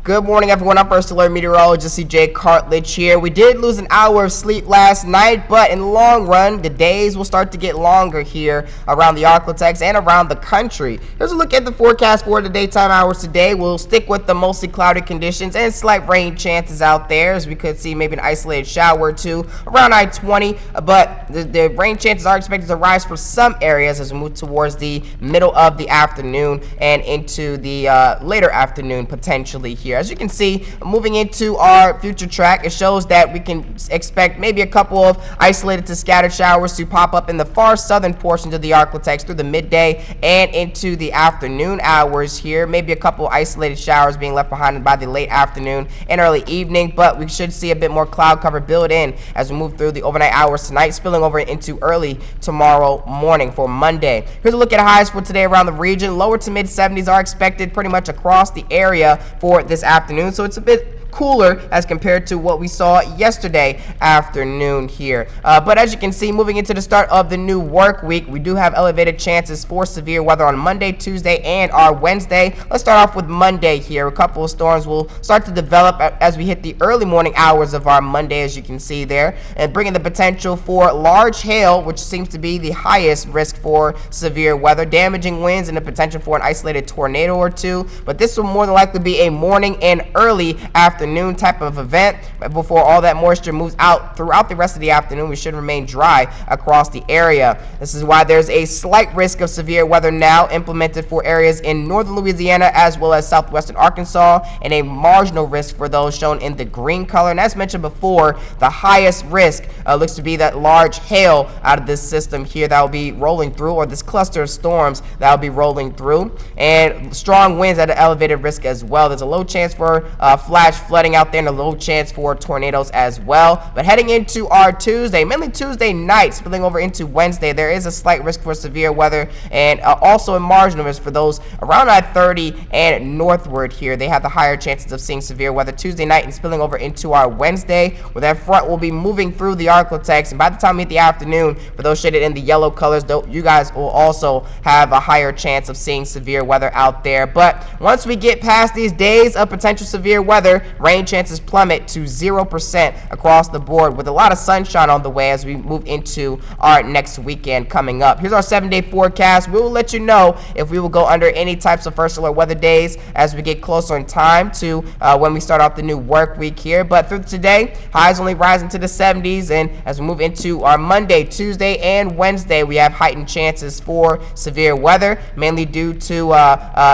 Good morning, everyone. I'm First Alert Meteorologist CJ Cartledge here. We did lose an hour of sleep last night, but in the long run, the days will start to get longer here around the Arklatex and around the country. Here's a look at the forecast for the daytime hours today. We'll stick with the mostly cloudy conditions and slight rain chances out there, as we could see maybe an isolated shower or two around I-20, but the rain chances are expected to rise for some areas as we move towards the middle of the afternoon and into the later afternoon potentially here. As you can see, moving into our future track, it shows that we can expect maybe a couple of isolated to scattered showers to pop up in the far southern portions of the Arklatex through the midday and into the afternoon hours here. Maybe a couple isolated showers being left behind by the late afternoon and early evening, but we should see a bit more cloud cover build in as we move through the overnight hours tonight, spilling over into early tomorrow morning for Monday. Here's a look at highs for today around the region. Lower to mid 70s are expected pretty much across the area for this afternoon, so it's a bit cooler as compared to what we saw yesterday afternoon here. But as you can see, moving into the start of the new work week, we do have elevated chances for severe weather on Monday, Tuesday, and our Wednesday. Let's start off with Monday here. A couple of storms will start to develop as we hit the early morning hours of our Monday, as you can see there, and bringing the potential for large hail, which seems to be the highest risk for severe weather, damaging winds, and the potential for an isolated tornado or two. But this will more than likely be a morning and early afternoon type of event before all that moisture moves out throughout the rest of the afternoon. We should remain dry across the area. This is why there's a slight risk of severe weather now implemented for areas in northern Louisiana as well as southwestern Arkansas, and a marginal risk for those shown in the green color. And as mentioned before, the highest risk looks to be that large hail out of this system here that will be rolling through, or this cluster of storms that will be rolling through, and strong winds at an elevated risk as well. There's a low chance for flash flooding out there and a low chance for tornadoes as well. But heading into our Tuesday, mainly Tuesday night, spilling over into Wednesday, there is a slight risk for severe weather and also a marginal risk for those around I-30 and northward here. They have the higher chances of seeing severe weather Tuesday night and spilling over into our Wednesday, where that front will be moving through the Arklatex, and by the time we hit the afternoon, for those shaded in the yellow colors, though, you guys will also have a higher chance of seeing severe weather out there. But once we get past these days of potential severe weather, rain chances plummet to 0% across the board, with a lot of sunshine on the way as we move into our next weekend coming up. Here's our 7-day forecast. We will let you know if we will go under any types of first alert weather days as we get closer in time to when we start off the new work week here. But through today, highs only rising to the 70s, and as we move into our Monday, Tuesday, and Wednesday, we have heightened chances for severe weather, mainly due to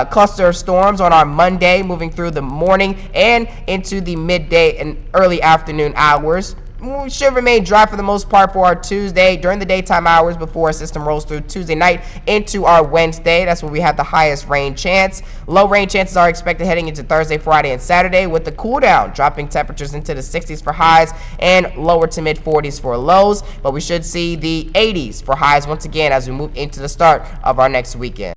cluster of storms on our Monday, moving through the morning and into the midday and early afternoon hours. We should remain dry for the most part for our Tuesday during the daytime hours before our system rolls through Tuesday night into our Wednesday. That's where we have the highest rain chance. Low rain chances are expected heading into Thursday, Friday, and Saturday, with the cool down dropping temperatures into the 60s for highs and lower to mid 40s for lows. But we should see the 80s for highs once again as we move into the start of our next weekend.